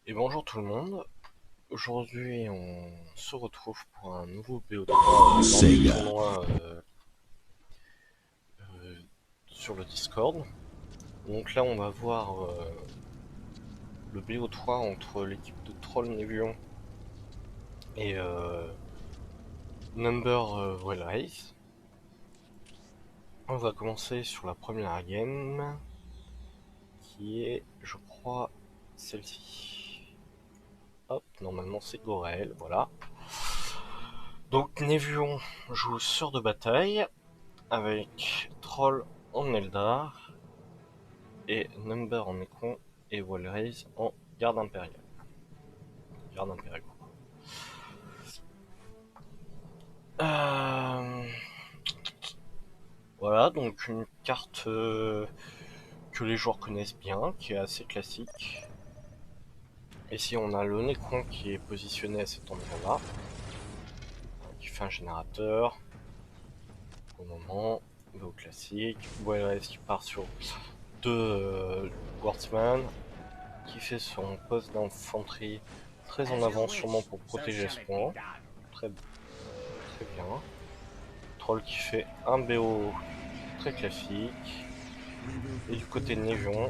Et bonjour tout le monde, aujourd'hui on se retrouve pour un nouveau BO3 dans le tournoi sur le Discord. Donc là on va voir le BO3 entre l'équipe de Troll Nevion et Number Wellrace. On va commencer sur la première game qui est, je crois, celle-ci. Hop, normalement c'est Gorael, voilà. Donc Nevion joue sœur de bataille avec Troll en Eldar et Number en Necron et Wallraise en garde impériale. Garde impériale. Voilà, donc une carte que les joueurs connaissent bien, qui est assez classique. Ici on a le Necron qui est positionné à cet endroit-là, qui fait un générateur. Au moment, au classique. Wallraise qui part sur deux Wardsman, qui fait son poste d'infanterie très en avant, sûrement pour protéger ce point. Très, très bien. Troll qui fait un BO très classique. Et du côté de Nevion,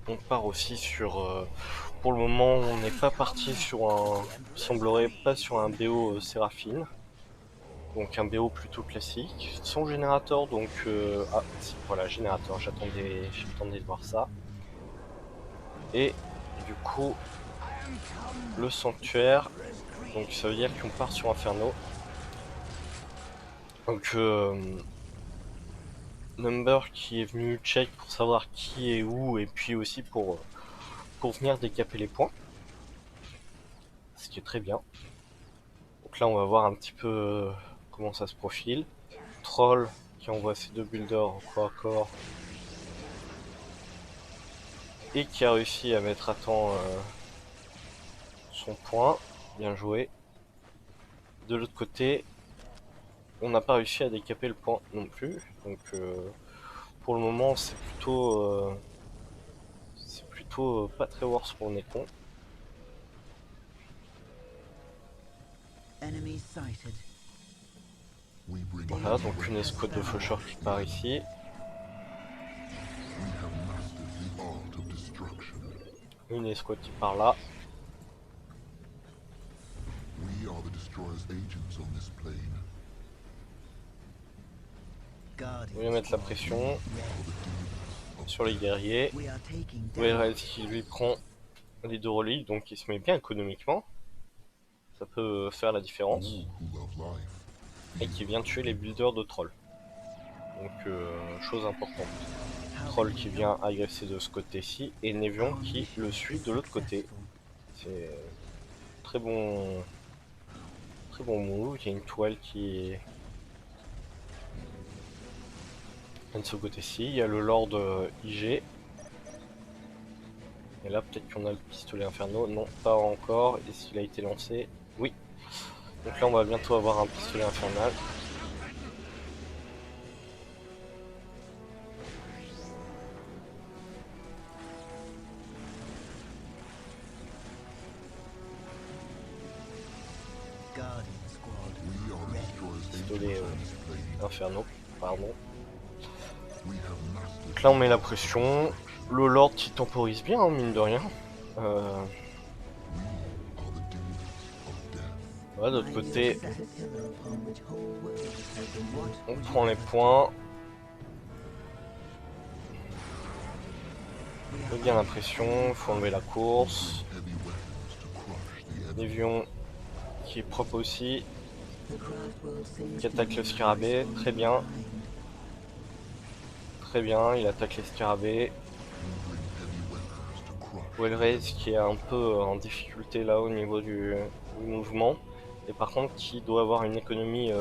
on part aussi sur... pour le moment, on n'est pas parti sur un... semblerait pas sur un BO Séraphine. Donc un BO plutôt classique. Son générateur, donc... ah, si, voilà, générateur, j'attendais de voir ça. Et du coup, le sanctuaire. Donc ça veut dire qu'on part sur Inferno. Donc Number qui est venu check pour savoir qui est où et puis aussi pour venir décaper les points. Ce qui est très bien. Donc là on va voir un petit peu comment ça se profile. Troll qui envoie ses deux builders en corps à corps. Et qui a réussi à mettre à temps son point. Bien joué. De l'autre côté, on n'a pas réussi à décaper le point non plus. Donc pour le moment c'est plutôt pas très worse pour Necron. Voilà, donc une escouade de faucheurs qui part ici. Une escouade qui part là. On va mettre la pression sur les guerriers. Wellraise qui lui prend les deux reliques, donc il se met bien économiquement. Ça peut faire la différence. Et qui vient tuer les builders de troll. Donc chose importante. Troll qui vient agresser de ce côté-ci et Nevion qui le suit de l'autre côté. C'est très bon move. Il y a une toile qui vient de ce côté-ci. Il y a le Lord IG. Et là peut-être qu'on a le pistolet Inferno. Non, pas encore. Est-ce qu'il a été lancé? Oui. Donc là on va bientôt avoir un pistolet infernal. Pistolet Inferno, pardon. Donc là on met la pression. Le Lord qui temporise bien, hein, mine de rien. Voilà, de l'autre côté, on prend les points. On met bien la pression, il faut enlever la course. Nevion qui est propre aussi. Qui attaque le scarabée, très bien. Très bien, il attaque les scarabées. Wellraise qui est un peu en difficulté là au niveau du mouvement. Et par contre qui doit avoir une économie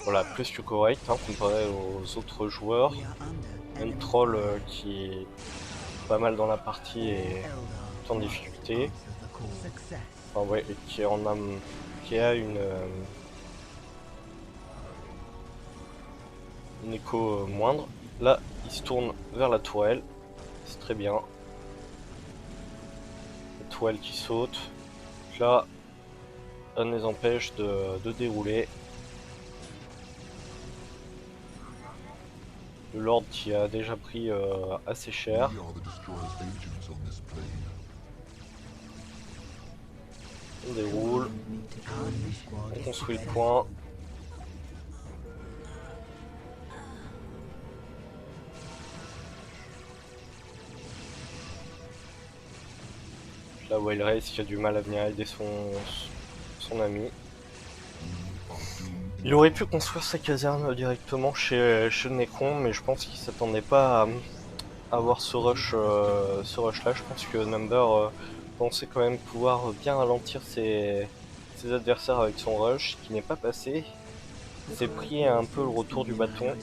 voilà, plus que correcte hein, comparé aux autres joueurs. Même Troll qui est pas mal dans la partie et en difficulté. Enfin ouais, et qui est en âme, qui a une écho moindre. Là, il se tourne vers la tourelle. C'est très bien. toile qui saute. Donc là, ça ne les empêche de dérouler. Le Lord qui a déjà pris assez cher. On déroule. On construit le point. Là, Wild Race qui a du mal à venir aider son ami. Il aurait pu construire sa caserne directement chez le Necron, mais je pense qu'il s'attendait pas à avoir ce rush là. Je pense que Number pensait quand même pouvoir bien ralentir ses adversaires avec son rush, qui n'est pas passé. Il s'est pris un peu le retour du bâton.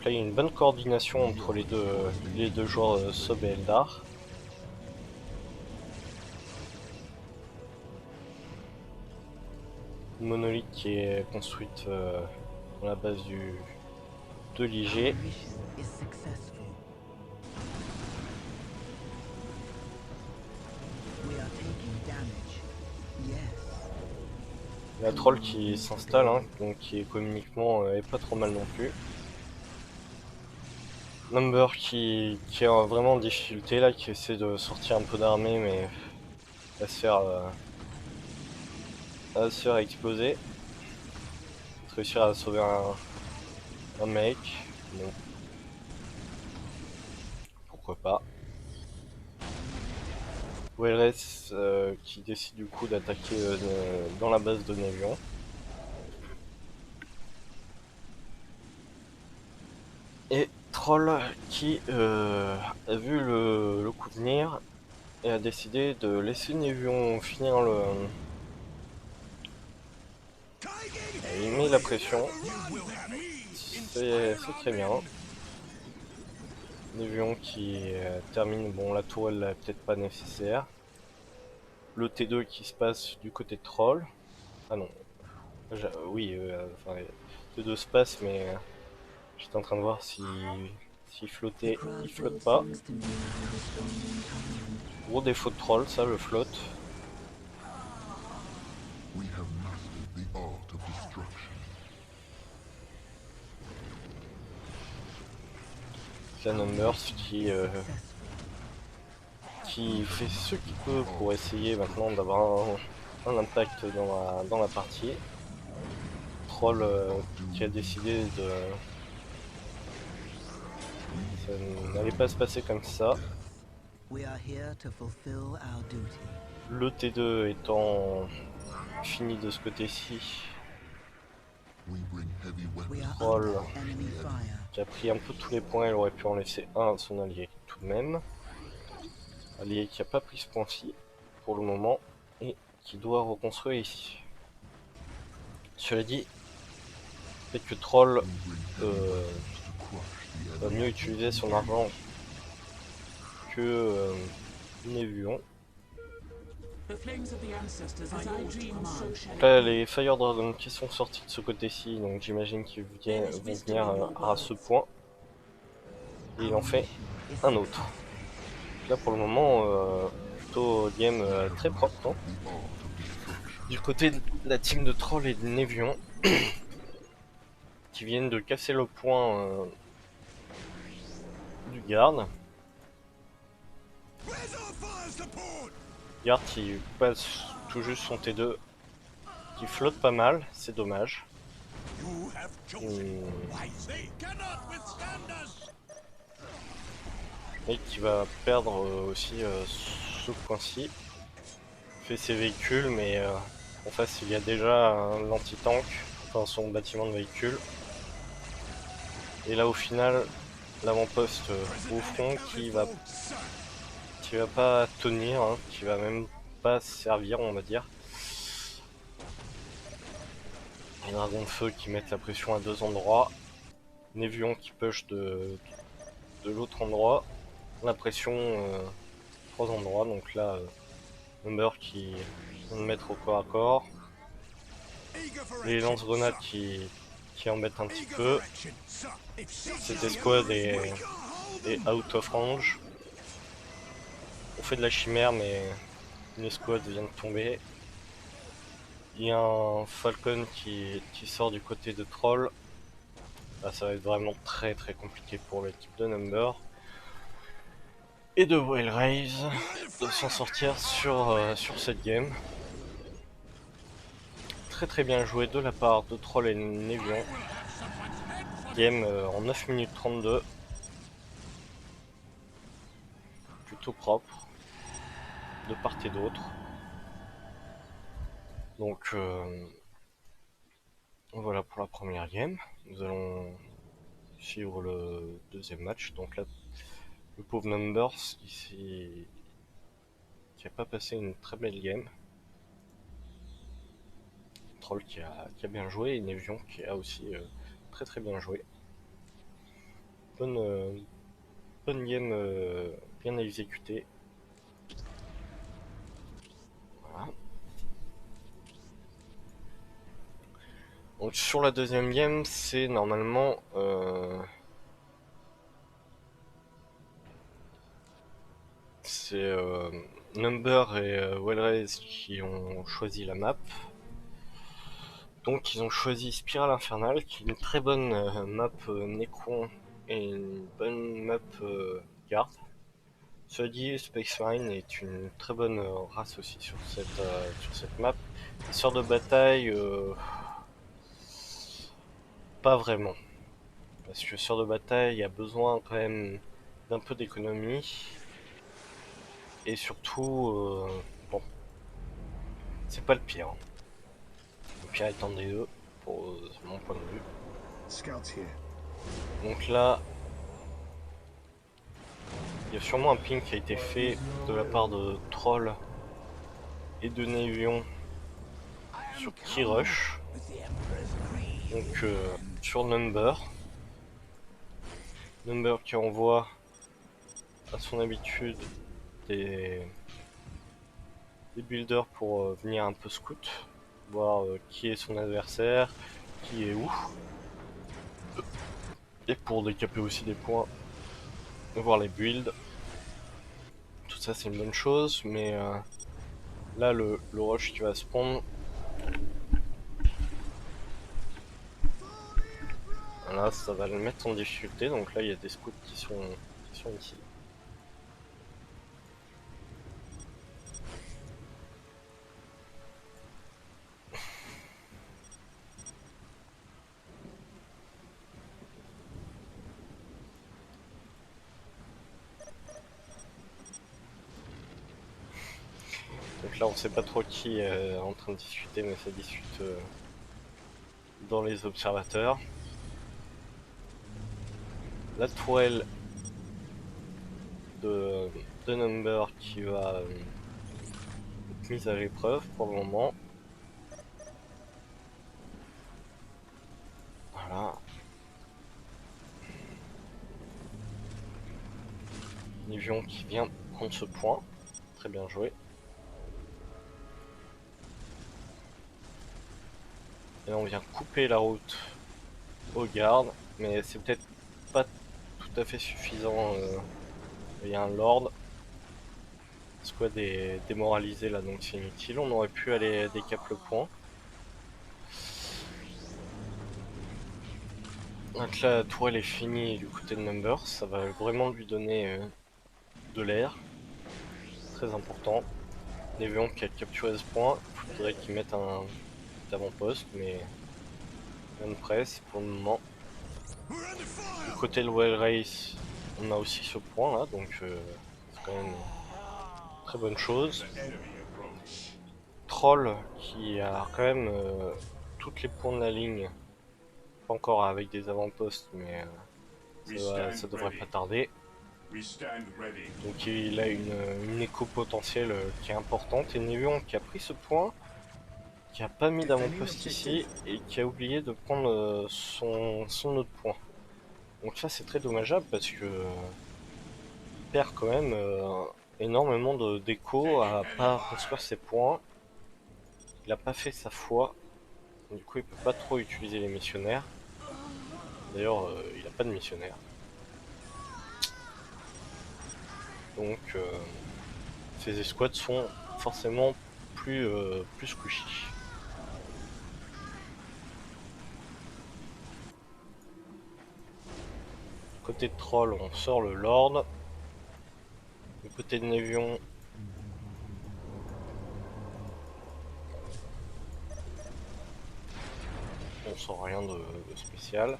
Là, il y a une bonne coordination entre les deux joueurs Sob et Eldar. Une monolithe qui est construite dans la base de l'IG. La troll qui s'installe, hein, donc qui économiquement est pas trop mal non plus. Number qui est vraiment en difficulté là, qui essaie de sortir un peu d'armée mais va se faire exploser. Réussir à sauver un mec, bon. Pourquoi pas. WLS qui décide du coup d'attaquer dans la base de Nevion. Et Troll qui a vu le coup venir et a décidé de laisser Nevion finir le... Il met la pression, c'est très bien. Nevion qui termine, bon la tourelle est peut-être pas nécessaire. Le T2 qui se passe du côté de Troll. Ah non, oui, enfin, T2 se passe mais j'étais en train de voir s'il flottait, il flotte pas. Gros défaut de Troll ça, le flotte. La Numbers qui fait ce qu'il peut pour essayer maintenant d'avoir un impact dans la partie. Troll qui a décidé de... Ça n'allait pas se passer comme ça. Le T2 étant fini de ce côté-ci. Troll qui a pris un peu tous les points, il aurait pu en laisser un à son allié tout de même. Allié qui a pas pris ce point-ci pour le moment et qui doit reconstruire ici. Cela dit, peut-être que Troll va mieux utiliser son argent que Nevion. Là, les Fire Dragon qui sont sortis de ce côté-ci, donc j'imagine qu'ils vont venir à ce point. Et il en fait un autre. Là pour le moment, plutôt game très propre. Hein. Du côté de la team de Troll et de Nevion, qui viennent de casser le point du garde. Garde qui passe tout juste son T2, qui flotte pas mal, c'est dommage. Et qui va perdre aussi ce point-ci. Fait ses véhicules, mais en face il y a déjà l'anti-tank, enfin son bâtiment de véhicules. Et là au final, l'avant-poste au front qui va pas tenir, hein, qui va même pas servir on va dire. Les dragons de feu qui mettent la pression à deux endroits. Nevion qui push de l'autre endroit. La pression trois endroits, donc là Number qui vient de mettre au corps à corps. Les lance-grenades qui qui embête un petit peu. Cette escouade est out of range. On fait de la chimère, mais une escouade vient de tomber. Il y a un Falcon qui sort du côté de Troll. Là, ça va être vraiment très compliqué pour l'équipe de Number. Et de Wild Raise de s'en sortir sur cette game. Très bien joué de la part de Troll et Nevion. Game en 9 minutes 32. Plutôt propre de part et d'autre. Donc voilà pour la première game. Nous allons suivre le deuxième match. Donc là, le pauvre Numbers qui a pas passé une très belle game. Troll qui a bien joué et Nevion qui a aussi très bien joué. Bonne game bien exécutée. Voilà. Donc sur la deuxième game, c'est normalement c'est Number et Wellraise qui ont choisi la map. Donc ils ont choisi Spirale Infernale, qui est une très bonne map Necron et une bonne map Guard. Cela dit, Space Marine est une très bonne race aussi sur cette map. Sort de bataille, pas vraiment. Parce que sort de bataille, il y a besoin quand même d'un peu d'économie. Et surtout, bon, c'est pas le pire. Le pire étant des deux, pour mon point de vue. Donc là, il y a sûrement un ping qui a été fait de la part de Troll et de Nevion sur Key Rush. Donc sur Number. Number qui envoie à son habitude des builders pour venir un peu scout, voir qui est son adversaire, qui est où. Et pour décaper aussi des points, voir les builds. Tout ça c'est une bonne chose, mais là le rush qui va se prendre. Là ça va le mettre en difficulté, donc là il y a des scouts qui sont ici. Donc là on sait pas trop qui est en train de discuter, mais ça discute dans les observateurs. La tourelle de Number qui va être mise à l'épreuve pour le moment. Voilà. Nevion qui vient prendre ce point. Très bien joué. Et là on vient couper la route aux gardes, mais c'est peut-être pas tout à fait suffisant. Il y a un lord. Squad est démoralisé là, donc c'est inutile. On aurait pu aller décap le point. Donc là, la tourelle est finie du côté de Number. Ça va vraiment lui donner de l'air. Très important. Nevion qui a capturé ce point. Il faudrait qu'il mette un avant-poste, mais rien de presse pour le moment. Du côté de Wild Race, on a aussi ce point là, donc c'est quand même une très bonne chose. Troll qui a quand même toutes les points de la ligne, pas encore avec des avant-postes, mais ça devrait pas tarder. Donc il a une écho potentielle qui est importante, et Nevion qui a pris ce point, qui a pas mis d'avant-poste ici, et qui a oublié de prendre son autre point. Donc ça c'est très dommageable parce que il perd quand même énormément d'écho à pas construire ses points. Il a pas fait sa foi, du coup il peut pas trop utiliser les missionnaires. D'ailleurs, il n'a pas de missionnaire. Donc, ces escouades sont forcément plus squishy. Côté de troll, on sort le Lord. Du côté de Névion, on sort rien de spécial.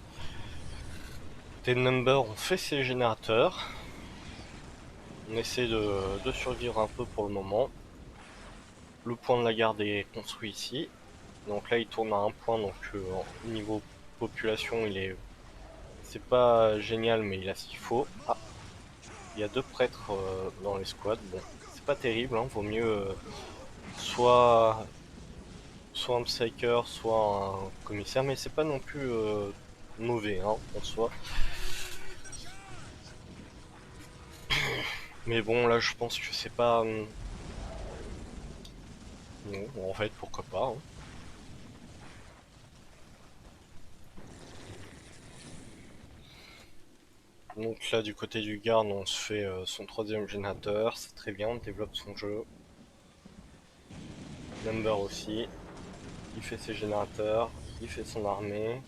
Côté de Number, on fait ses générateurs. On essaie de survivre un peu pour le moment. Le point de la garde est construit ici. Donc là il tourne à un point, donc niveau population c'est pas génial mais il a ce qu'il faut. Ah, il y a deux prêtres dans l'escouade, bon c'est pas terrible, hein. Vaut mieux soit un psyker, soit un commissaire, mais c'est pas non plus mauvais hein, en soi. Mais bon là je pense que c'est pas... non, en fait pourquoi pas hein. Donc là du côté du garde on se fait son troisième générateur, c'est très bien, on développe son jeu. Number aussi, il fait ses générateurs, il fait son armée.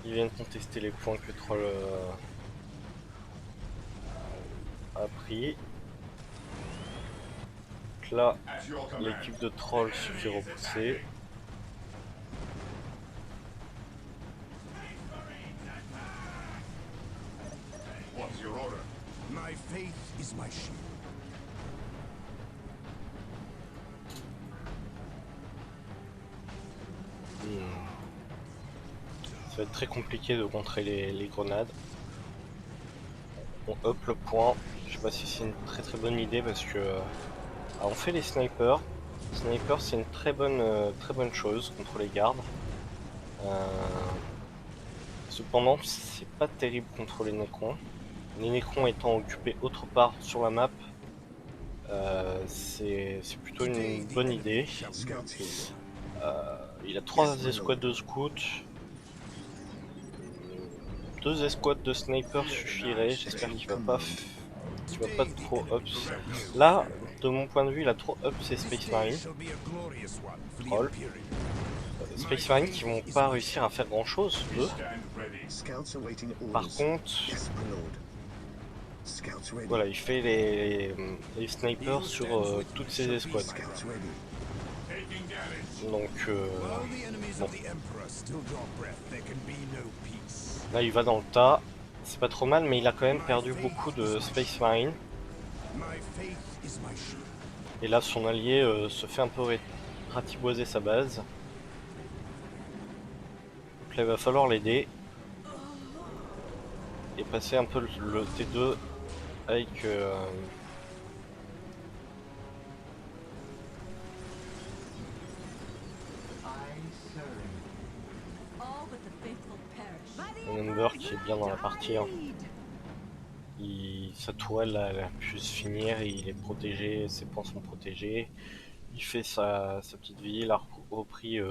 Ils viennent contester les points que Troll a pris. Donc là, l'équipe de Troll se fait repousser. Ça va être très compliqué de contrer les grenades. On up le point. Je sais pas si c'est une très bonne idée parce que on fait les snipers. Sniper c'est une très bonne chose contre les gardes. Cependant c'est pas terrible contre les Necrons. Les Necrons étant occupés autre part sur la map, c'est plutôt une bonne idée. Il a 3 escouades de scouts. 2 escouades de snipers suffiraient. J'espère qu'il va pas trop up. Là, de mon point de vue, il a trop up ses Space Marines. Troll. Space Marines qui vont pas réussir à faire grand chose, eux. Par contre, voilà, il fait les snipers sur toutes ses escouades. Donc, bon. Là, il va dans le tas. C'est pas trop mal, mais il a quand même perdu beaucoup de Space Marine. Et là, son allié se fait un peu ratiboiser sa base. Donc là, il va falloir l'aider. Et passer un peu le T2 avec... Number qui est bien dans la partie. Hein. Sa tourelle elle a pu se finir, il est protégé, ses points sont protégés. Il fait sa petite vie, il a repris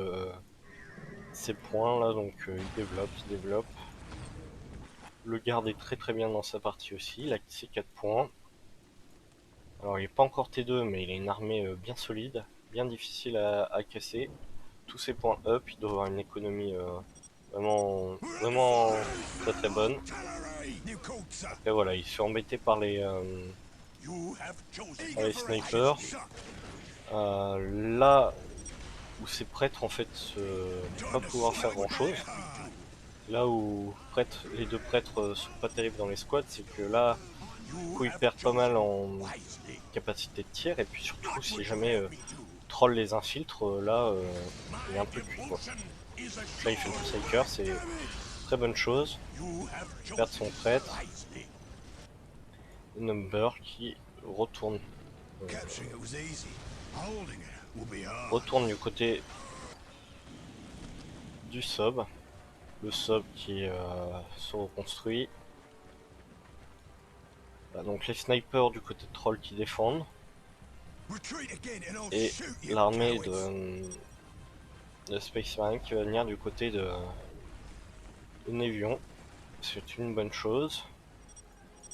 ses points là, donc il se développe. Le garde est très bien dans sa partie aussi, il a ses 4 points. Alors il est pas encore T2 mais il a une armée bien solide, bien difficile à casser. Tous ses points up, il doit avoir une économie vraiment très bonne. Et voilà, il se fait embêter par les snipers. Là où ses prêtres en fait vont pas pouvoir faire grand chose. Là où les deux prêtres sont pas terribles dans les squads, c'est que là, du coup, ils perdent pas mal en capacité de tir, et puis surtout si jamais Troll les infiltre, là il est un peu cuit quoi. Là il fait le psyker, c'est très bonne chose. Il perd son prêtre. Number qui retourne du côté du sub. Le sub qui se reconstruit. Donc les snipers du côté de Troll qui défendent. Et l'armée de Space Marine qui va venir du côté de Névion, c'est une bonne chose.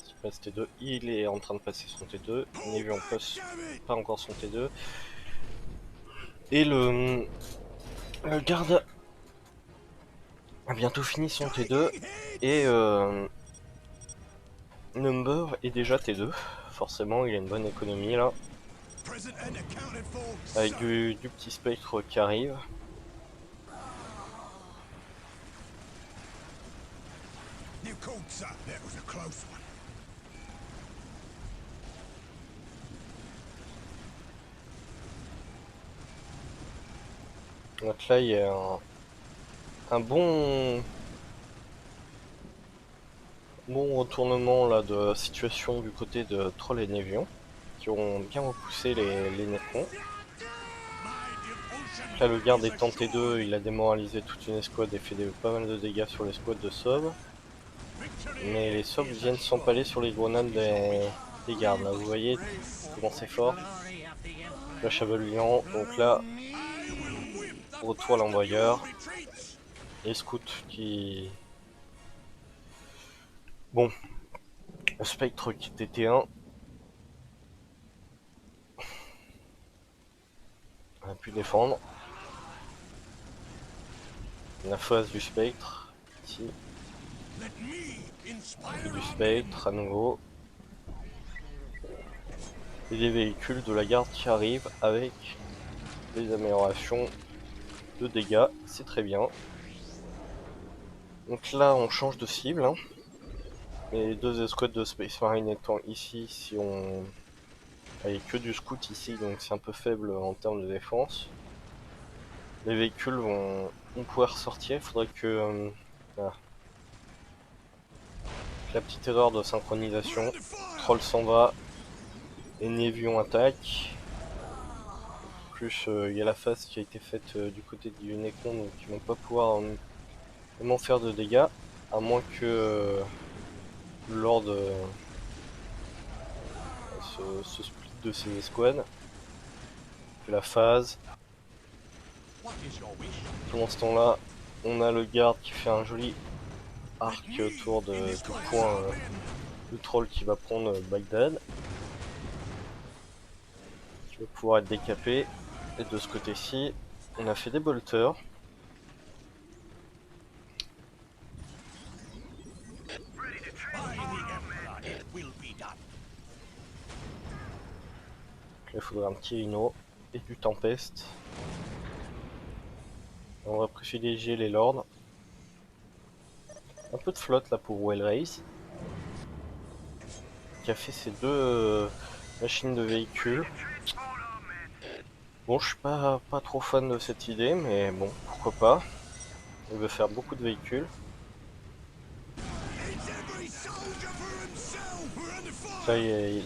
Il passe T2, il est en train de passer son T2, Névion passe pas encore son T2. Et le garde a bientôt fini son T2 et Number est déjà T2. Forcément, il a une bonne économie là. Avec du petit spectre qui arrive. Donc là, il y a un bon retournement là de situation du côté de Troll et Névion, qui ont bien repoussé les Necrons. Là, le garde est en T2, il a démoralisé toute une escouade et fait pas mal de dégâts sur l'escouade de Sob. Mais les Sobs viennent s'empaler sur les grenades des gardes. Là, vous voyez comment c'est fort. Flash aveuglant, donc là, retour à l'envoyeur. Et Scout qui... Bon, le Spectre qui était T1. On a pu défendre. La phase du Spectre, ici. Et du Spectre à nouveau. Et des véhicules de la garde qui arrivent avec des améliorations de dégâts, c'est très bien. Donc là on change de cible, hein. Les deux escouades de Space Marine étant ici, si on... Il n'y a que du scout ici, donc c'est un peu faible en termes de défense. Les véhicules vont pouvoir sortir, il faudrait que... Voilà. La petite erreur de synchronisation, Troll s'en va, et Névion attaque. Plus il y a la phase qui a été faite du côté du Necron, donc ils vont pas pouvoir vraiment faire de dégâts, à moins que Lord se split de ses escouades. Puis la phase. Pendant ce temps-là, on a le garde qui fait un joli arc autour du point de troll qui va prendre Bagdad. Qui va pouvoir être décapé. Et de ce côté-ci, on a fait des bolters. Là, il faudrait un petit Rhino et du Tempest. On va privilégier les lords. Un peu de flotte là pour Well Race, qui a fait ses deux machines de véhicules. Bon, je suis pas trop fan de cette idée, mais bon, pourquoi pas. Il veut faire beaucoup de véhicules. Là,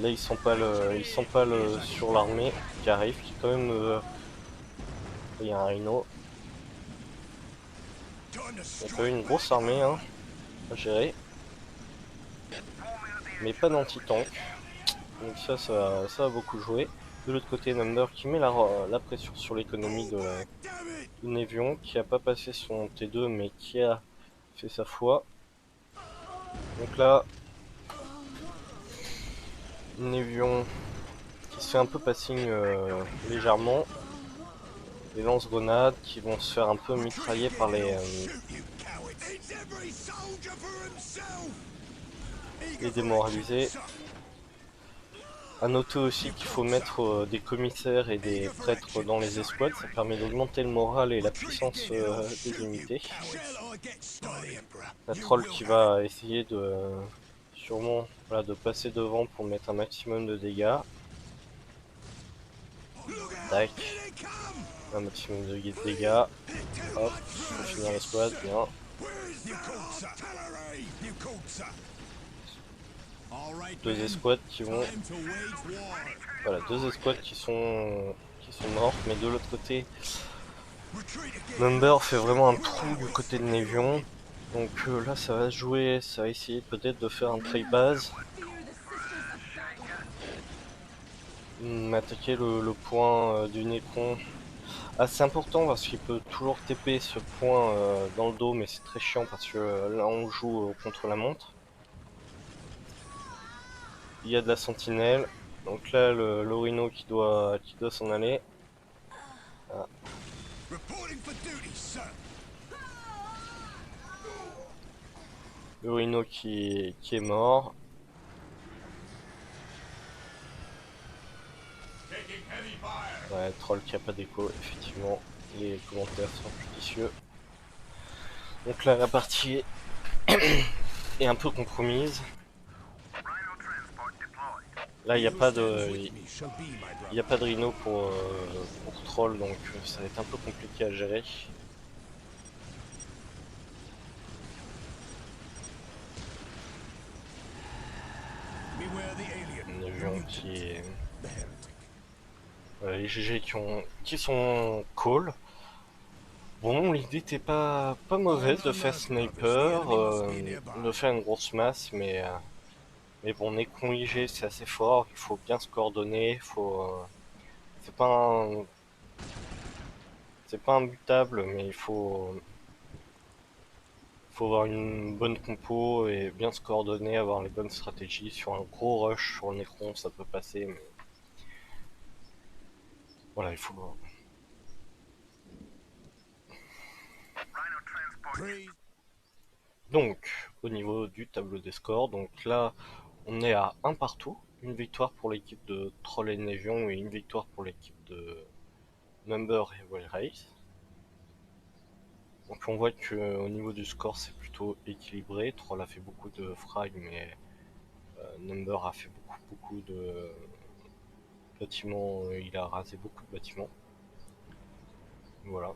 il s'empale sur l'armée qui arrive, qui quand même... il y a un Rhino. Il y a quand même une grosse armée hein, à gérer. Mais pas d'anti-tank. Donc ça va beaucoup jouer. De l'autre côté, Number qui met la pression sur l'économie de Névion, qui a pas passé son T2 mais qui a fait sa foi. Donc là, Névion qui se fait un peu passing légèrement. Les lance-grenades qui vont se faire un peu mitrailler par les démoralisés. A noter aussi qu'il faut mettre des commissaires et des prêtres dans les escouades, ça permet d'augmenter le moral et la puissance des unités. La troll qui va essayer de sûrement de passer devant pour mettre un maximum de dégâts. Tac. Un maximum de dégâts. Hop, pour finir l'escouade, bien. Deux escouades qui vont... Voilà, deux escouades qui sont mortes, mais de l'autre côté, Number fait vraiment un trou du côté de Névion. Donc là ça va se jouer, ça va essayer peut-être de faire un trade base. Attaquer le point du Necron assez important parce qu'il peut toujours TP ce point dans le dos, mais c'est très chiant parce que là on joue contre la montre. Il y a de la sentinelle, donc là le Rhino qui doit s'en aller. Ah. Le Rhino qui est mort. Ouais, troll qui a pas d'écho, effectivement. Les commentaires sont judicieux. Donc là la partie est un peu compromise. Là il n'y a pas de Rhino pour troll, donc ça va être un peu compliqué à gérer. Un avion qui est... les GG qui sont call. Bon, l'idée n'était pas mauvaise de faire sniper, de faire une grosse masse, mais bon, Necron IG c'est assez fort, il faut bien se coordonner, c'est pas imbutable, mais il faut avoir une bonne compo et bien se coordonner, avoir les bonnes stratégies. Sur un gros rush sur le Necron ça peut passer, mais voilà, il faut... Donc, au niveau du tableau des scores, donc là, on est à 1 partout. Une victoire pour l'équipe de Troll et Nevion et une victoire pour l'équipe de Number et Wild Race. Donc on voit que au niveau du score, c'est plutôt équilibré. Troll a fait beaucoup de frags, mais Number a fait beaucoup de bâtiments. Il a rasé beaucoup de bâtiments. Voilà.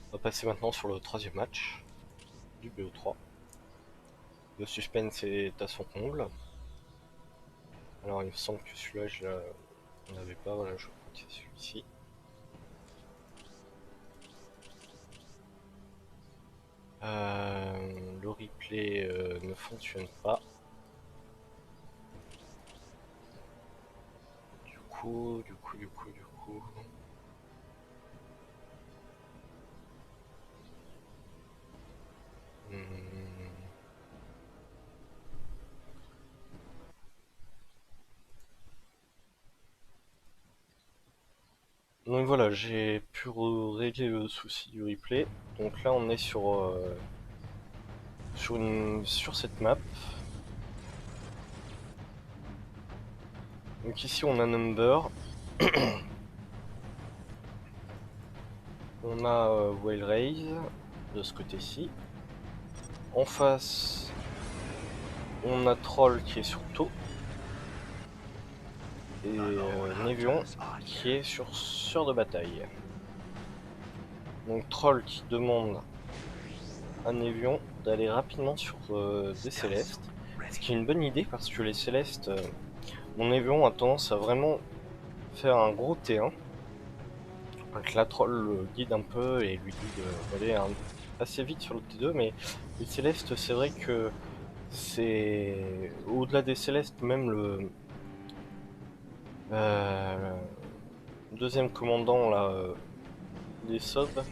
On va passer maintenant sur le troisième match du BO3. Le suspense est à son comble. Alors il me semble que celui-là je l'avais pas, voilà, je crois que c'est celui-ci. Le replay ne fonctionne pas. Du coup. Hmm. Donc voilà, j'ai pu régler le souci du replay. Donc là on est sur cette map. Donc ici on a Number. On a Whale Raise de ce côté-ci. En face, on a Troll qui est sur Tau. Et Nevion qui est sur Sœur de Bataille. Donc Troll qui demande à Nevion d'aller rapidement sur des Célestes. Ce qui est une bonne idée parce que les Célestes, mon Nevion a tendance à vraiment faire un gros T1. Donc la Troll le guide un peu et lui dit d'aller assez vite sur le T2, mais les Célestes, c'est vrai que c'est au-delà des Célestes, même le deuxième commandant là, des Sobs,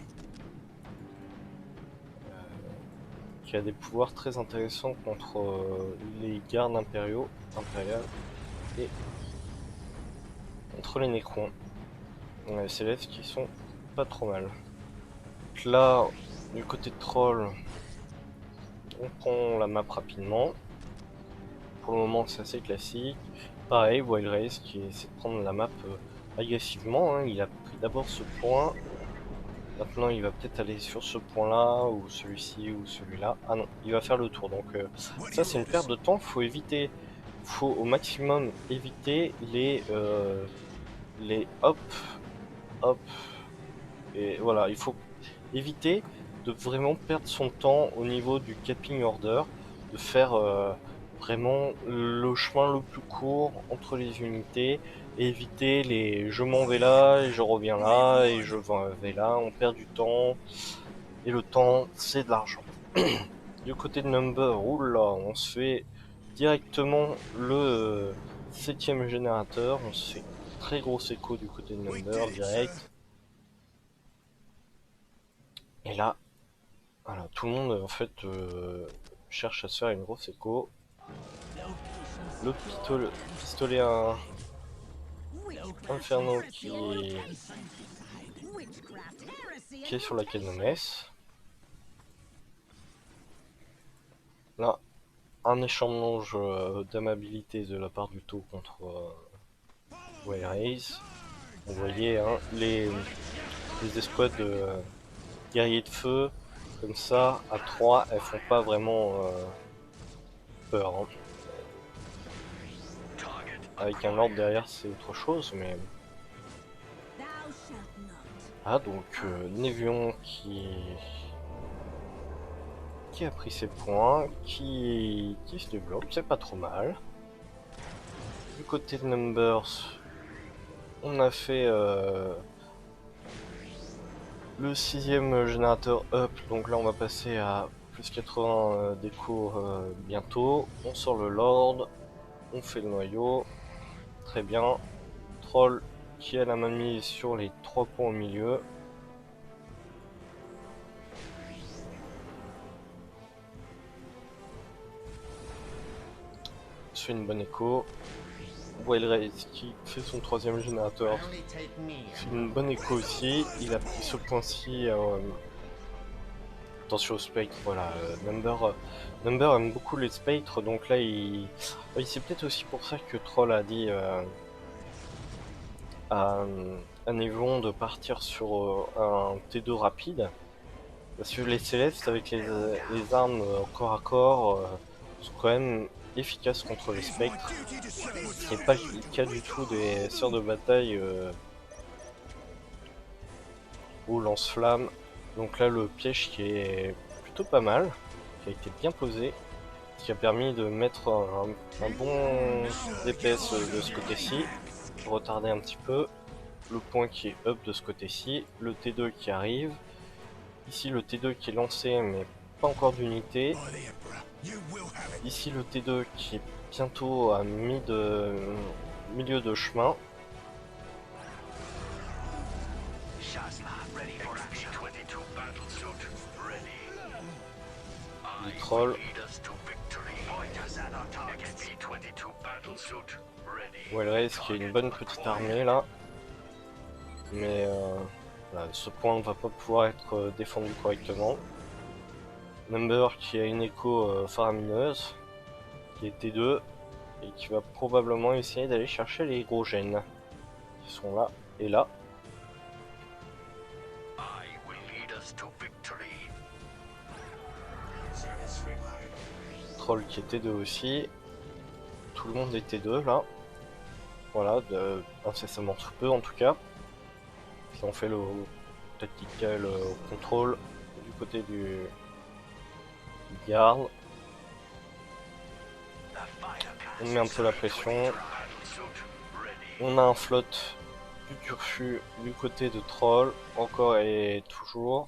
qui a des pouvoirs très intéressants contre les gardes impériales et contre les Necrons. On a les Célestes qui sont pas trop mal. Donc là, du côté de Troll, on prend la map rapidement. Pour le moment, c'est assez classique. Pareil, Wild Race qui essaie de prendre la map agressivement. Hein. Il a pris d'abord ce point. Maintenant, il va peut-être aller sur ce point-là, ou celui-ci, ou celui-là. Ah non, il va faire le tour. Donc ça, c'est une perte de temps. Faut au maximum éviter les hop, hop. Et voilà, il faut éviter de vraiment perdre son temps au niveau du capping order, de faire vraiment le chemin le plus court entre les unités, et éviter les je m'en vais là et je reviens là et je vais là, on perd du temps, et le temps c'est de l'argent. Du côté de Number, oula, on se fait directement le 7ème générateur, on se fait très gros écho du côté de Number direct. Et là, voilà, tout le monde en fait cherche à se faire une grosse écho. Le pistolet Inferno qui est sur la Canones. Là, un échange d'amabilité de la part du taux contre Wayraze. Vous voyez hein, les escouades de guerriers de feu, comme ça, à 3, elles font pas vraiment peur. Hein. Avec un lord derrière, c'est autre chose, mais... Ah, donc Névion qui a pris ses points, qui se développe, c'est pas trop mal. Du côté de Numbers, on a fait le 6ème générateur up, donc là on va passer à plus 80 déco bientôt. On sort le Lord, on fait le noyau, très bien. Troll qui a la main mise sur les 3 points au milieu. Se fait une bonne écho. Wildrace qui fait son 3ème générateur. C'est une bonne écho aussi. Il a pris ce point-ci. Attention au spectre, voilà. Number aime beaucoup les spectres, donc là c'est peut-être aussi pour ça que Troll a dit à Névon de partir sur un T2 rapide. Parce que les Célestes avec les armes corps à corps sont quand même efficaces contre les spectres. Ce n'est pas le cas du tout des sœurs de bataille ou lance-flammes. Donc là le piège qui est plutôt pas mal, qui a été bien posé, qui a permis de mettre un bon DPS de ce côté-ci, retarder un petit peu, le point qui est up de ce côté-ci, le T2 qui arrive, ici le T2 qui est lancé mais pas encore d'unité, ici le T2 qui est bientôt à milieu de chemin. Les trolls. Wellrace qui a une bonne petite armée là. Mais voilà, ce point ne va pas pouvoir être défendu correctement. Number qui a une écho faramineuse, qui est T2, et qui va probablement essayer d'aller chercher les gros gènes, qui sont là et là. Troll qui est T2 aussi. Tout le monde est T2 là. Voilà, incessamment sous peu en tout cas. Puis on fait le tactical contrôle du côté du garde. On met un peu la pression. On a un float du turfu du côté de Troll, encore et toujours.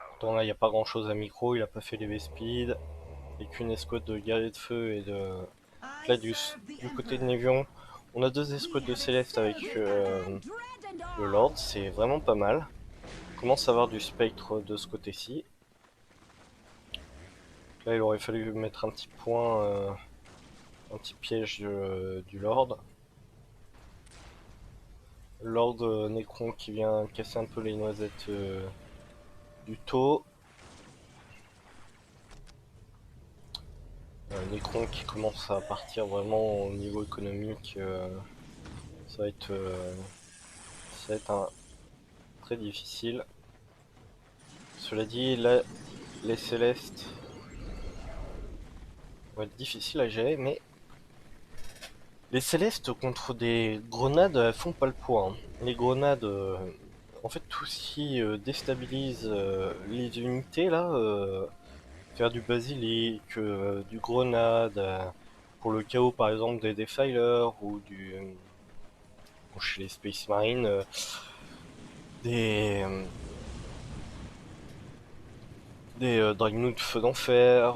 Pourtant là il n'y a pas grand chose à micro, il a pas fait les V-Speed. Et qu'une escouade de guerriers de feu et de Gladius. Du côté de Névion, on a 2 escouades de Céleste avec le Lord, c'est vraiment pas mal. On commence à avoir du spectre de ce côté-ci. Là il aurait fallu mettre un petit point, un petit piège du Lord. Lord Necron qui vient casser un peu les noisettes du taux. Necron qui commence à partir vraiment au niveau économique, ça va être très difficile. Cela dit, là, les Célestes vont être difficiles à gérer, mais les Célestes contre des grenades, elles font pas le poids. Hein. Les grenades, en fait, tout ce qui déstabilise les unités, là, faire du basilic, du grenade, pour le chaos par exemple des Defilers ou chez les Space Marines, des Dragnouts de feu d'enfer,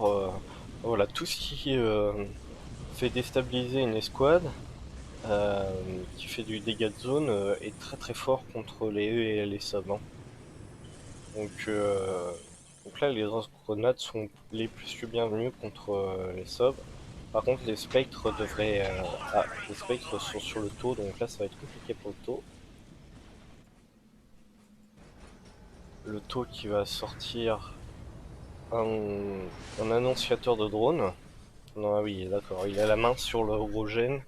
voilà, tout ce qui fait déstabiliser une escouade qui fait du dégât de zone est très très fort contre les E et les subs. Hein. Donc là les lance-grenades sont les plus que bienvenus contre les subs. Par contre les spectres devraient... les spectres sont sur le taux, donc là ça va être compliqué pour le taux. Le taux qui va sortir un annonciateur de drone. Non, ah oui, d'accord, il a la main sur l'hydrogène.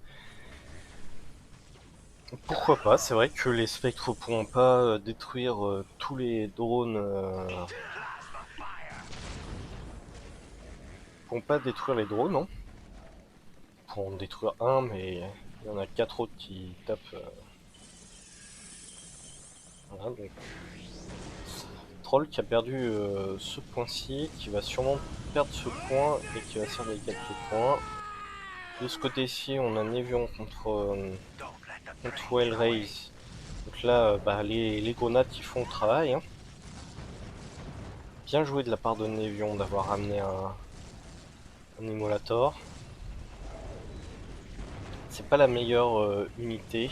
Pourquoi pas, c'est vrai que les spectres pourront pas détruire tous les drones. Pourront pas détruire les drones, non. Ils pourront en détruire un, mais il y en a 4 autres qui tapent. Voilà, donc. Troll qui a perdu ce point-ci, qui va sûrement perdre ce point et qui va servir les 4 points. De ce côté-ci, on a Nevion contre Hellraise. Donc là, les grenades qui font le travail. Hein. Bien joué de la part de Nevion d'avoir amené un Immolator. C'est pas la meilleure unité,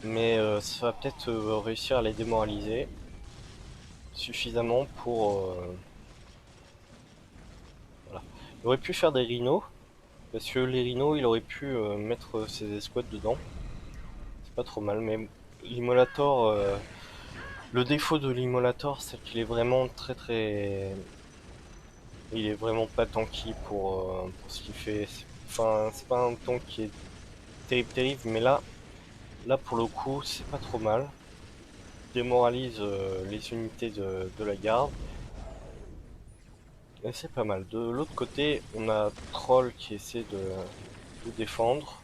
mais ça va peut-être réussir à les démoraliser suffisamment pour... voilà. Il aurait pu faire des rhinos, parce que les rhinos, il aurait pu mettre ses escouades dedans. C'est pas trop mal, mais l'Immolator... le défaut de l'Immolator, c'est qu'il est vraiment très... Il est vraiment pas tanky pour ce qu'il fait. Enfin, c'est pas un tank qui est terrible, mais là pour le coup, c'est pas trop mal. Démoralise les unités de la garde. Et c'est pas mal. De l'autre côté, on a Troll qui essaie de défendre.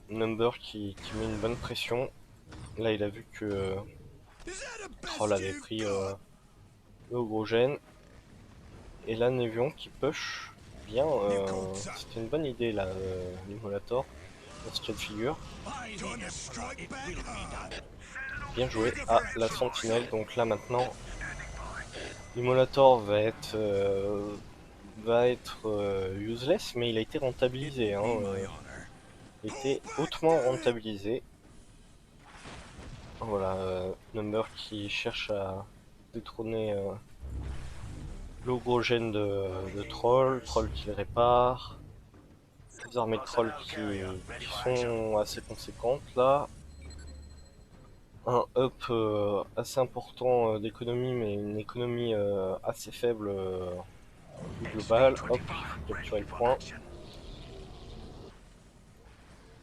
Number qui met une bonne pression. Là, il a vu que Troll avait pris le gros gène. Et là, Nevion qui push bien. C'était une bonne idée là, l'Immolator. Dans ce cas de figure. Bien joué. Ah, la sentinelle. Donc là maintenant, l'Immolator va être useless, mais il a été rentabilisé. Hein, il était hautement rentabilisé. Voilà, Number qui cherche à détrôner l'ogrogène de Troll qui le répare. Les armées de Troll qui sont assez conséquentes là. Un up assez important d'économie, mais une économie assez faible globale. Hop, il faut capturer le point.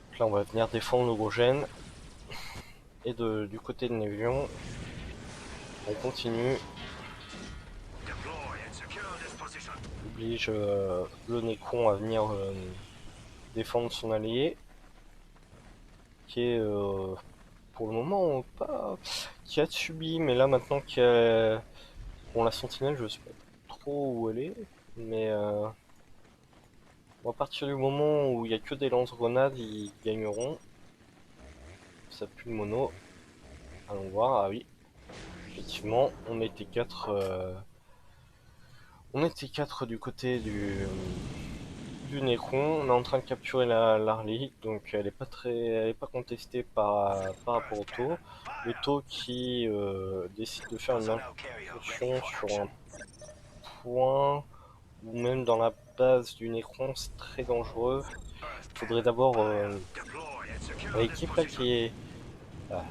Donc là, on va venir défendre l'hydrogène. Et du côté de Nevion, on continue. On oblige le Necron à venir défendre son allié, qui est pour le moment pas... qui a subi, mais là maintenant qu'il y a... Bon, la sentinelle, je sais pas trop où elle est, mais à partir du moment où il n'y a que des lance-grenades, ils gagneront. Ça pue le mono. Allons voir, ah oui. Effectivement, on était 4 du côté du Necron. On est en train de capturer l'Arlic, donc elle est pas contestée par rapport au taux. Le taux qui décide de faire une incursion sur un point ou même dans la base du Necron, c'est très dangereux. Il faudrait d'abord l'équipe là qui est... Ah.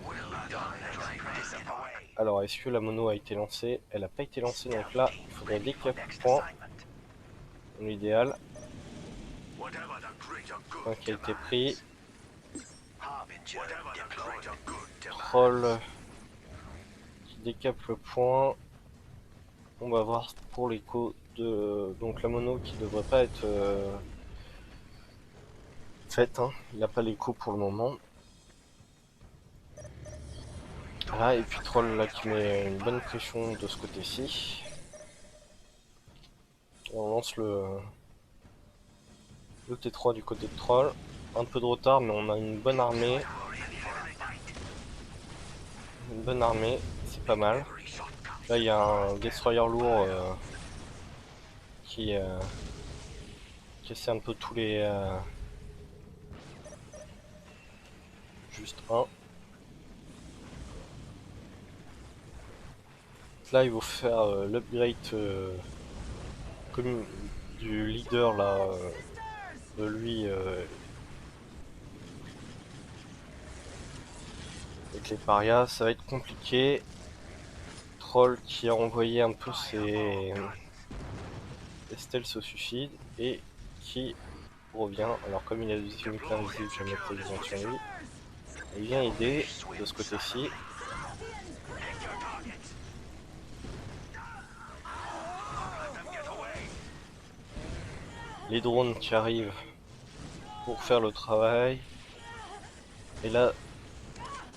Alors, est-ce que la mono a été lancée? Elle n'a pas été lancée, donc là, il faudrait des cap points. L'idéal. Point qui a été pris. Troll qui décape le point. On va voir pour l'écho de... Donc la mono qui devrait pas être faite. Hein. Il n'a pas l'écho pour le moment. Voilà, et puis Troll là qui met une bonne pression de ce côté-ci. On lance le T3 du côté de Troll. Un peu de retard, mais on a une bonne armée. Une bonne armée, c'est pas mal. Là, il y a un destroyer lourd qui casser un peu tous les... Juste un. Là il faut faire l'upgrade comme du leader là, de lui avec les parias, ça va être compliqué. Troll qui a envoyé un peu ses Estelle se suicide et qui revient. Alors comme il a des unités invisibles, je vais mettre l'exemple sur lui. Il vient aider de ce côté-ci. Les drones qui arrivent pour faire le travail. Et là,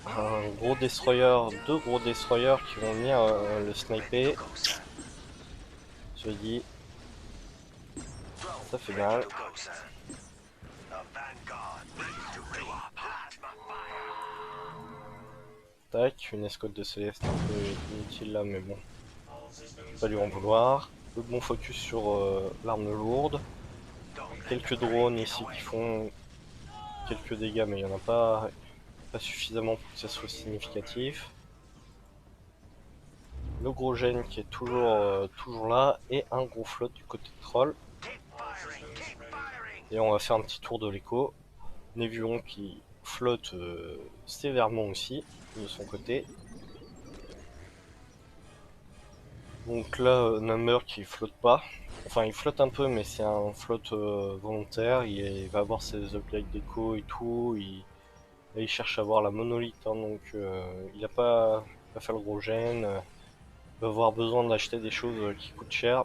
un gros destroyer, deux gros destroyers qui vont venir le sniper. Je dis, ça fait mal. Tac, une escorte de Céleste un peu inutile là, mais bon, pas lui en vouloir. Le bon focus sur l'arme lourde. Quelques drones ici qui font quelques dégâts, mais il n'y en a pas suffisamment pour que ça soit significatif. Le gros gène qui est toujours là, et un gros flotte du côté de troll. Et on va faire un petit tour de l'écho. Névuon qui flotte sévèrement aussi de son côté. Donc là, Number qui flotte pas. Enfin, il flotte un peu, mais c'est un flotte volontaire. Il va avoir ses upgrades d'écho et tout. Là, il cherche à avoir la monolithe, hein, donc il n'a pas fait le gros gène. Il va avoir besoin d'acheter des choses qui coûtent cher.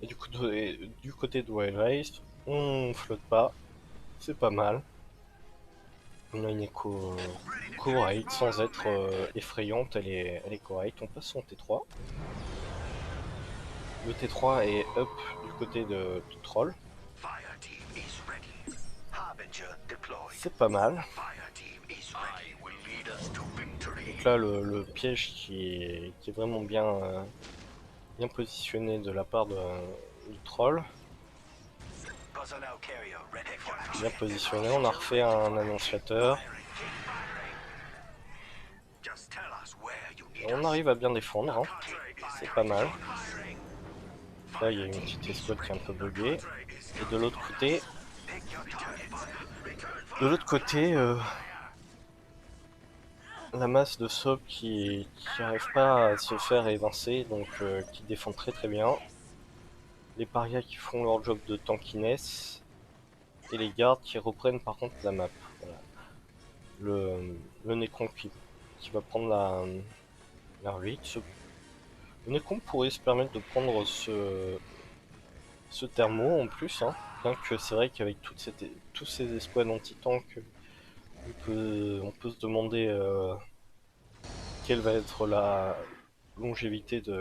Et du côté de Wild Race, on flotte pas. C'est pas mal. On a une écho correcte, sans être effrayante, elle est correcte. On passe son T3. Le T3 est up du côté du troll. C'est pas mal. Donc là le piège qui est vraiment bien positionné de la part du troll. Bien positionné, on a refait un annonciateur. On arrive à bien défendre, hein. C'est pas mal. Là il y a une petite escouade qui est un peu buggée. Et de l'autre côté, la masse de Sob qui n'arrive pas à se faire évincer, donc qui défend très bien. Les parias qui font leur job de tankiness. Et les gardes qui reprennent par contre la map. Voilà. Le Necron qui va prendre la reach. Le Necron pourrait se permettre de prendre ce thermo en plus, hein. Bien que c'est vrai qu'avec tous ces escouades anti-tank, on peut se demander quelle va être la longévité du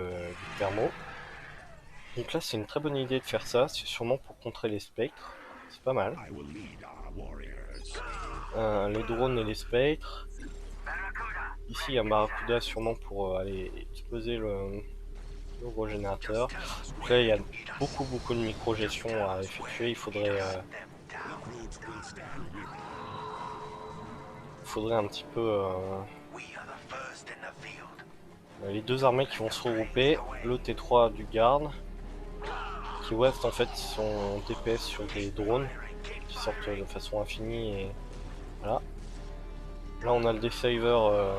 thermo. Donc là c'est une très bonne idée de faire ça, c'est sûrement pour contrer les spectres, c'est pas mal. Les drones et les spectres. Ici il y a Barracuda sûrement pour aller exploser le gros générateur. Donc là il y a beaucoup de micro-gestion à effectuer, il faudrait un petit peu les deux armées qui vont se regrouper, le T3 du garde, qui West en fait sont DPS sur des drones qui sortent de façon infinie et voilà. Là on a le Desaver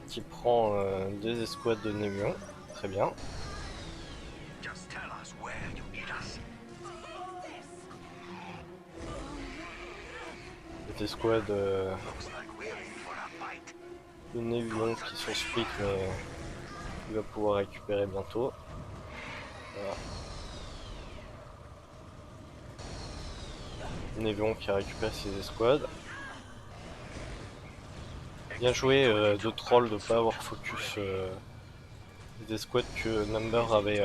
qui prend des escouades de Névion, très bien. Des escouades de Névion qui sont split mais il va pouvoir récupérer bientôt. Voilà. Névion qui a récupéré ses escouades. Bien joué de troll de pas avoir focus des escouades que Number avait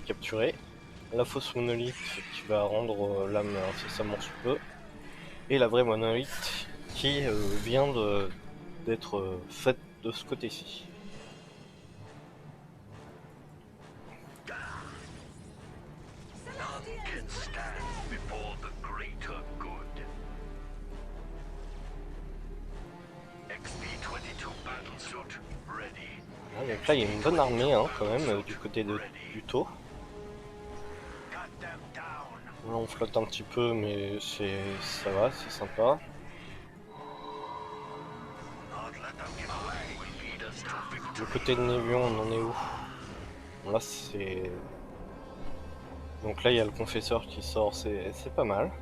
capturé. la fausse monolithe qui va rendre l'âme incessamment sous peu, et la vraie monolithe qui vient d'être faite de ce côté-ci. Donc là il y a une bonne armée hein, quand même du côté du taux. Là on flotte un petit peu mais ça va, c'est sympa. Du côté de Névion on en est où? Là c'est... Donc là il y a le confesseur qui sort, c'est pas mal.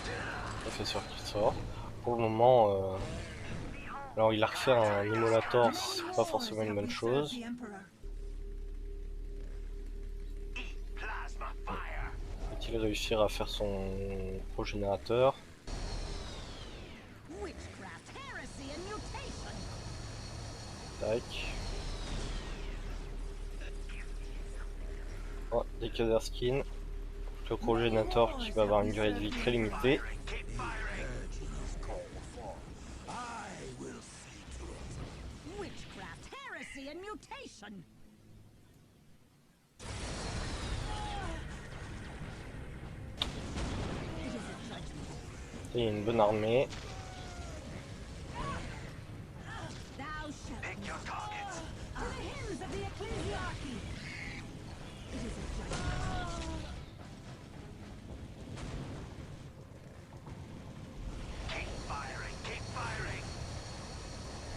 Le confesseur qui sort. Pour le moment... Alors il a refait un Immolator, c'est pas forcément une bonne chose. Va-t-il réussir à faire son progénérateur? Tac. Oh, des Kazarskin. Le progénateur qui va avoir une durée de vie très limitée. Il y a une bonne armée.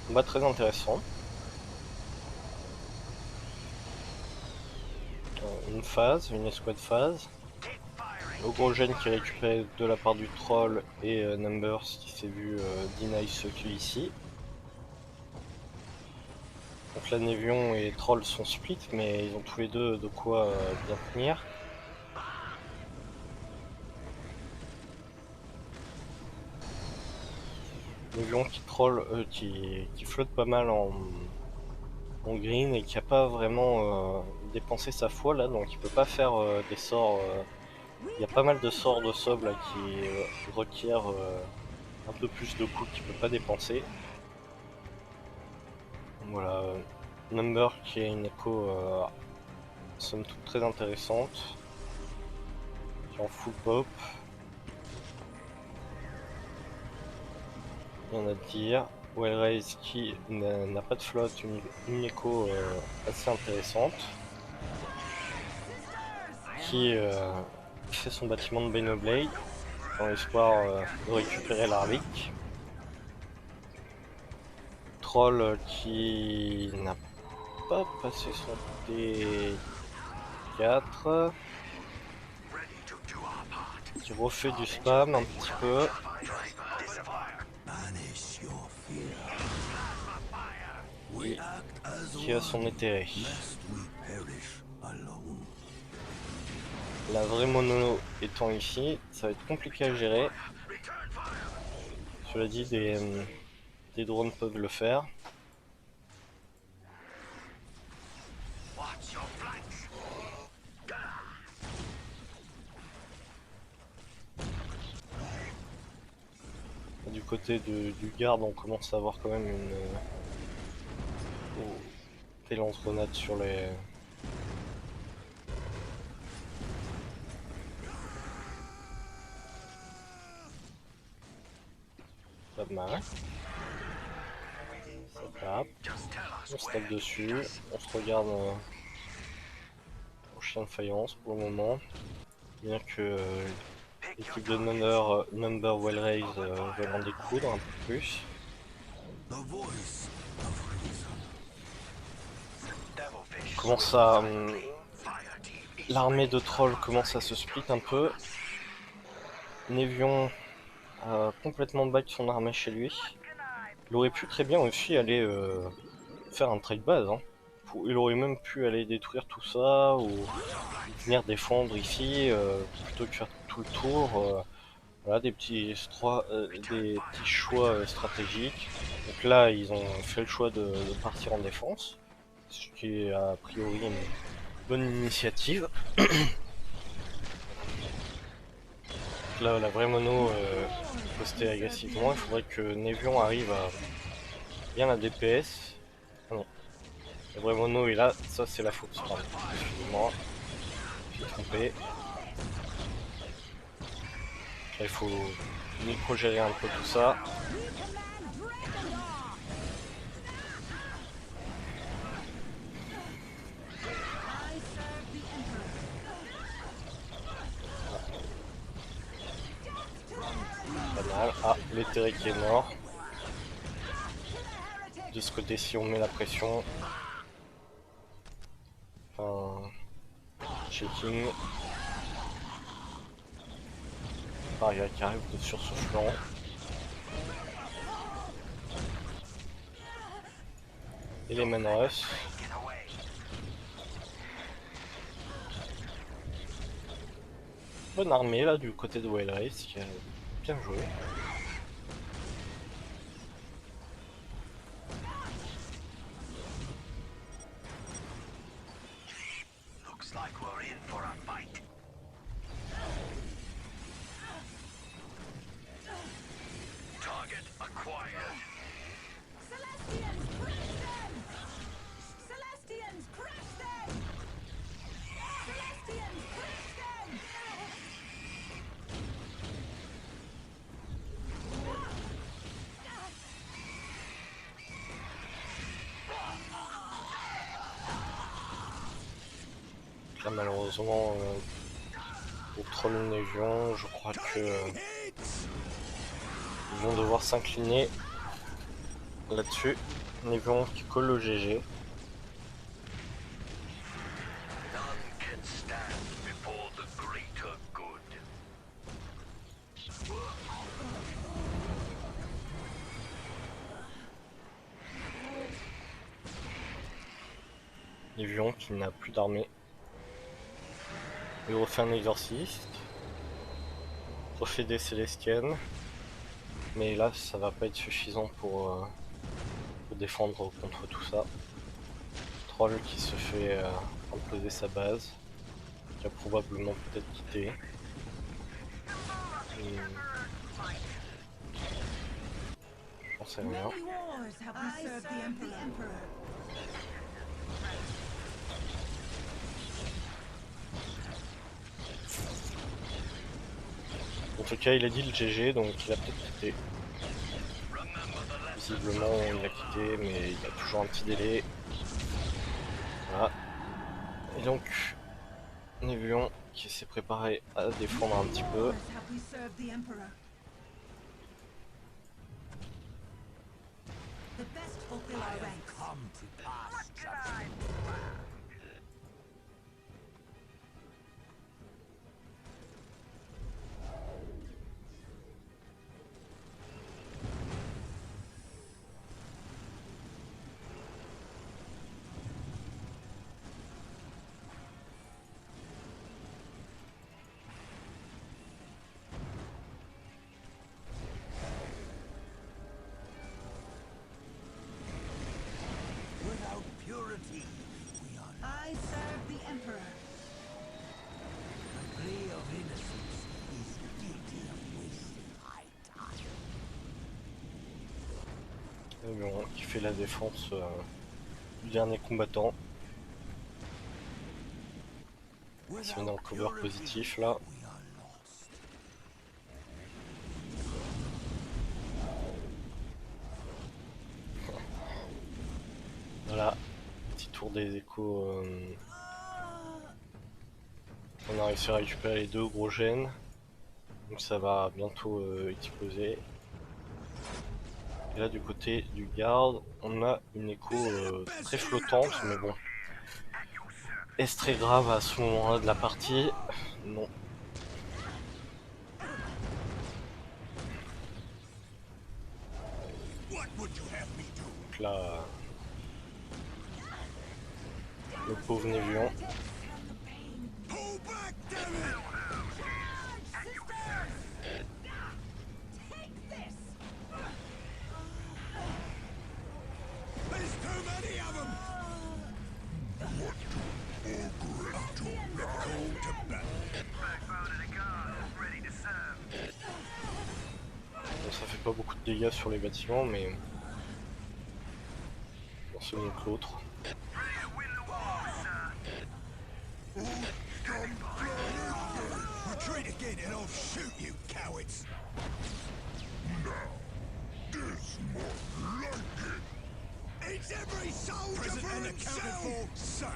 Combat très intéressant. Une escouade phase. Le gros gène qui est récupéré de la part du troll et Numbers qui s'est vu deny ce kill ici. Donc là Névion et Troll sont split mais ils ont tous les deux de quoi bien tenir. Névion qui troll, qui flotte pas mal en green et qui a pas vraiment dépensé sa foi là, donc il peut pas faire des sorts. Il y a pas mal de sorts de sob là qui requièrent un peu plus de coups qu'il peut pas dépenser. Voilà, Number qui est une écho somme toute très intéressante, qui est en full pop. Rien à dire. Wellraise qui n'a pas de flotte, une écho assez intéressante, qui fait son bâtiment de Benoblade dans l'espoir de récupérer l'Arlic. Troll qui n'a pas passé son T4, qui refait du spam un petit peu. Et qui a son éthéré. La vraie mono étant ici, ça va être compliqué à gérer. Cela dit, des drones peuvent le faire. Du côté du garde, on commence à avoir quand même des lance-grenades sur les... Pas de mal. Ça tape. On se tape dessus. On se regarde au chien de faïence pour le moment. Bien que l'équipe de Number Wellraise veulent en découdre un peu plus. Commence à... l'armée de trolls commence à se split un peu. Névion a complètement back son armée chez lui. Il aurait pu très bien aussi aller faire un trade base. Hein. Il aurait même pu aller détruire tout ça ou venir défendre ici plutôt que faire tout le tour. Voilà, des petits choix stratégiques. Donc là, ils ont fait le choix de partir en défense, ce qui est a priori Bonne initiative. Là, la vraie mono postée agressivement, il faudrait que Névion arrive à bien la DPS. Ah non, la vraie mono est là, ça c'est la faute, pardon. Excusez-moi, je suis trompé. Là, il faut micro-gérer un peu tout ça. Pas mal. Ah, l'éthérique qui est mort. De ce côté-ci, on met la pression. Enfin, shaking. Paria qui arrive sur ce flanc. Et les Manros. Bonne armée là du côté de Wild Rift qui a bien joué. Là, malheureusement, pour Troll Névion, je crois que ils vont devoir s'incliner là-dessus. Névion qui colle le GG. Névion qui n'a plus d'armée. Il refait un exorciste. Refait des Célestiennes. Mais là, ça va pas être suffisant pour défendre contre tout ça. Troll qui se fait imploser sa base. Qui a probablement peut-être quitté. J'en sais rien. En tout cas, il a dit le GG, donc il a peut-être quitté. Visiblement, il a quitté, mais il y a toujours un petit délai. Voilà. Et donc, Névion qui s'est préparé à défendre un petit peu. Névion qui fait la défense du dernier combattant. Il se met en cover positif là. Voilà, petit tour des échos. On a réussi à récupérer les deux gros gènes. Donc ça va bientôt exploser. Et là du côté du garde, on a une écho très flottante, mais bon. Est-ce très grave à ce moment-là de la partie? Non. Donc là, le pauvre Névion. Pas beaucoup de dégâts sur les bâtiments, mais on se mieux que l'autre. Retreat again and I'll shoot you, cowards! It's every soldier Present for and accounted himself! for, sir.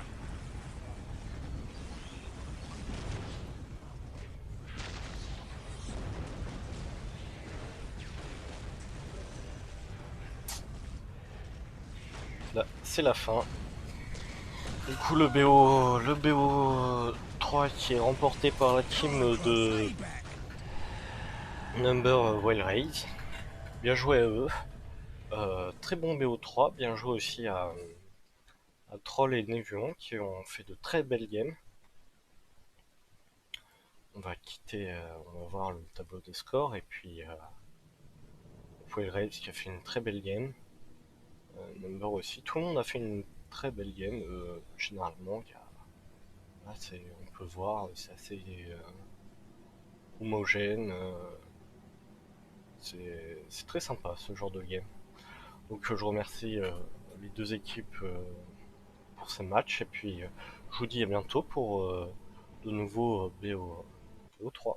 Là, c'est la fin. Du coup, le BO 3 qui est remporté par la team de Number Wild Rays. Bien joué à eux. Très bon BO3. Bien joué aussi à Troll et Névuon qui ont fait de très belles games. On va quitter, on va voir le tableau des scores et puis Wild Rays qui a fait une très belle game. Number aussi. Tout le monde a fait une très belle game. Généralement, là, on peut voir, c'est assez homogène. C'est très sympa ce genre de game. Donc je remercie les deux équipes pour ces matchs et puis je vous dis à bientôt pour de nouveaux BO3.